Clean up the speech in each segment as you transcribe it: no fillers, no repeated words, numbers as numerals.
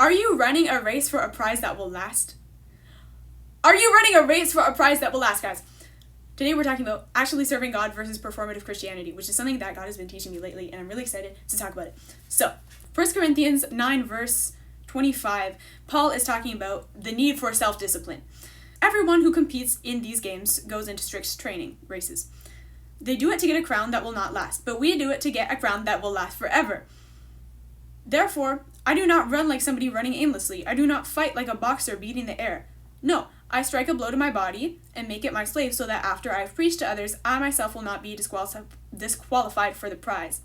Are you running a race for a prize that will last? Are you running a race for a prize that will last, guys? Today we're talking about actually serving God versus performative Christianity, which is something that God has been teaching me lately, and I'm really excited to talk about it. So, 1 Corinthians 9 verse 25, Paul is talking about the need for self-discipline. Everyone who competes in these games goes into strict training races. They do it to get a crown that will not last, but we do it to get a crown that will last forever. Therefore, I do not run like somebody running aimlessly. I do not fight like a boxer beating the air. No, I strike a blow to my body and make it my slave so that after I have preached to others, I myself will not be disqualified for the prize.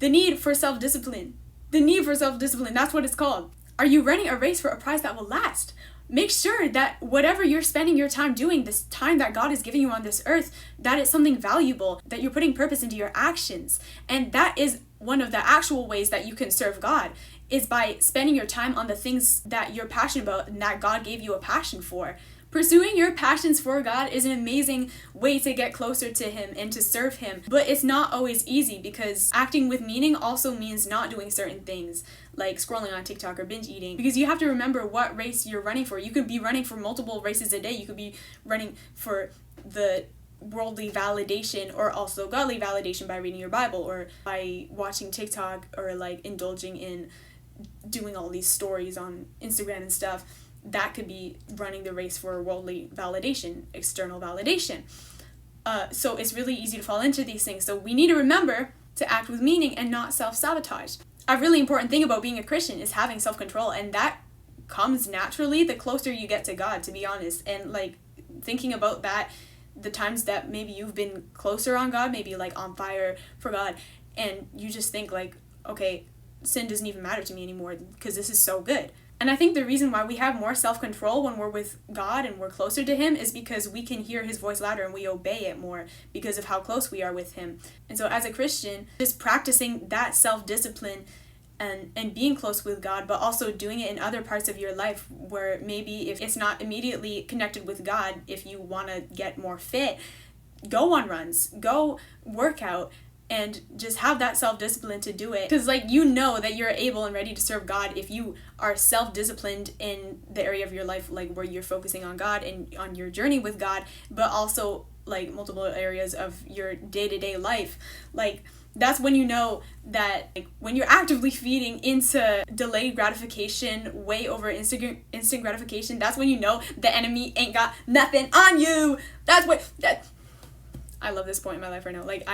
The need for self-discipline. The need for self-discipline, that's what it's called. Are you running a race for a prize that will last? Make sure that whatever you're spending your time doing, this time that God is giving you on this earth, that it's something valuable, that you're putting purpose into your actions. And that is one of the actual ways that you can serve God, is by spending your time on the things that you're passionate about and that God gave you a passion for. Pursuing your passions for God is an amazing way to get closer to Him and to serve Him. But it's not always easy, because acting with meaning also means not doing certain things, like scrolling on TikTok or binge eating. Because you have to remember what race you're running for. You could be running for multiple races a day. You could be running for the worldly validation or also godly validation by reading your Bible or by watching TikTok or like indulging in doing all these stories on Instagram and stuff. That could be running the race for worldly validation, external validation. So it's really easy to fall into these things. So we need to remember to act with meaning and not self-sabotage. A really important thing about being a Christian is having self-control, and that comes naturally the closer you get to God, to be honest. And like thinking about that, the times that maybe you've been closer on God, maybe like on fire for God, and you just think like, okay, sin doesn't even matter to me anymore because this is so good. And I think the reason why we have more self-control when we're with God and we're closer to Him is because we can hear His voice louder and we obey it more because of how close we are with Him. And so as a Christian, just practicing that self-discipline and being close with God, but also doing it in other parts of your life where maybe if it's not immediately connected with God, if you want to get more fit, go on runs, go work out, and just have that self-discipline to do it. Because like you know that you're able and ready to serve God if you are self-disciplined in the area of your life like where you're focusing on God and on your journey with God, but also like multiple areas of your day-to-day life. Like that's when you know that like when you're actively feeding into delayed gratification way over instant gratification, that's when you know the enemy ain't got nothing on you. I love this point in my life right now. Like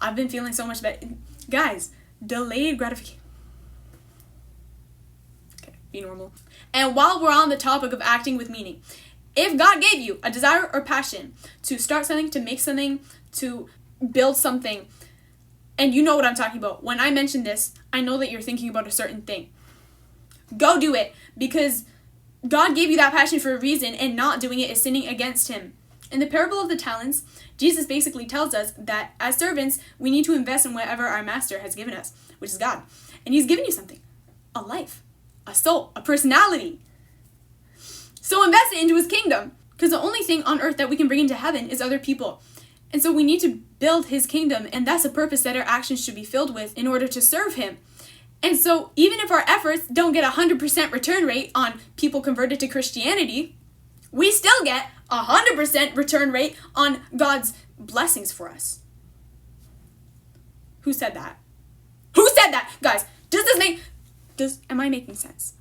I've been feeling so much better. Guys, delayed gratification. Okay, be normal. And while we're on the topic of acting with meaning, if God gave you a desire or passion to start something, to make something, to build something, and you know what I'm talking about. When I mention this, I know that you're thinking about a certain thing. Go do it, because God gave you that passion for a reason, and not doing it is sinning against Him. In the parable of the talents, Jesus basically tells us that as servants, we need to invest in whatever our master has given us, which is God. And He's given you something, a life, a soul, a personality. So invest it into His kingdom, because the only thing on earth that we can bring into heaven is other people. And so we need to build His kingdom, and that's a purpose that our actions should be filled with in order to serve Him. And so even if our efforts don't get 100% return rate on people converted to Christianity, we still get 100% return rate on God's blessings for us. Who said that? Who said that? Guys, am I making sense?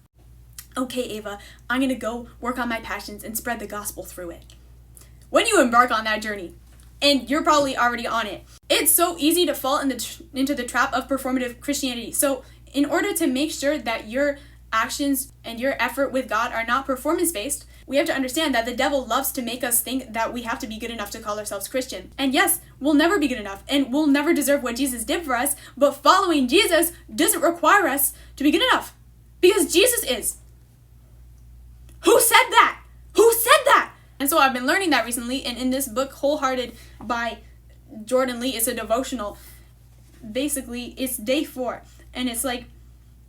Okay, Ava, I'm going to go work on my passions and spread the gospel through it. When you embark on that journey, and you're probably already on it, it's so easy to fall into the trap of performative Christianity. So in order to make sure that your actions and your effort with God are not performance-based, we have to understand that the devil loves to make us think that we have to be good enough to call ourselves Christian. And yes, we'll never be good enough, and we'll never deserve what Jesus did for us, but following Jesus doesn't require us to be good enough, because Jesus is. Who said that? Who said that? And so I've been learning that recently, and in this book, Wholehearted by Jordan Lee, it's a devotional. Basically, it's day 4, and it's like,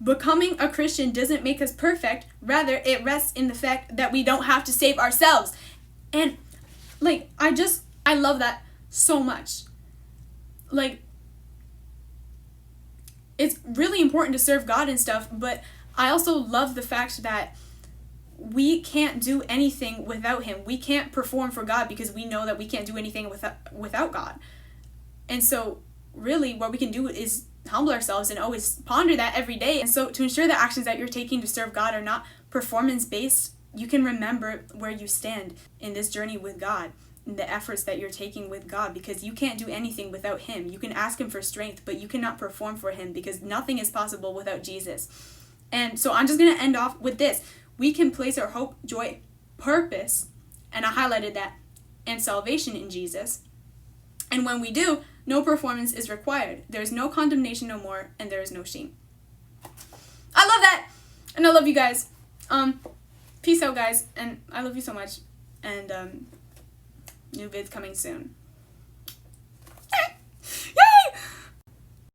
becoming a Christian doesn't make us perfect. Rather, it rests in the fact that we don't have to save ourselves. And, like, I love that so much. Like, it's really important to serve God and stuff, but I also love the fact that we can't do anything without him. We can't perform for God because we know that we can't do anything without God. And so really what we can do is humble ourselves and always ponder that every day. And so to ensure the actions that you're taking to serve God are not performance-based, you can remember where you stand in this journey with God, and the efforts that you're taking with God, because you can't do anything without him. You can ask him for strength, but you cannot perform for him because nothing is possible without Jesus. And so I'm just going to end off with this. We can place our hope, joy, purpose, and I highlighted that, and salvation in Jesus. And when we do, no performance is required. There's no condemnation no more, and there is no shame. I love that, and I love you guys. Peace out, guys, and I love you so much. And new vids coming soon.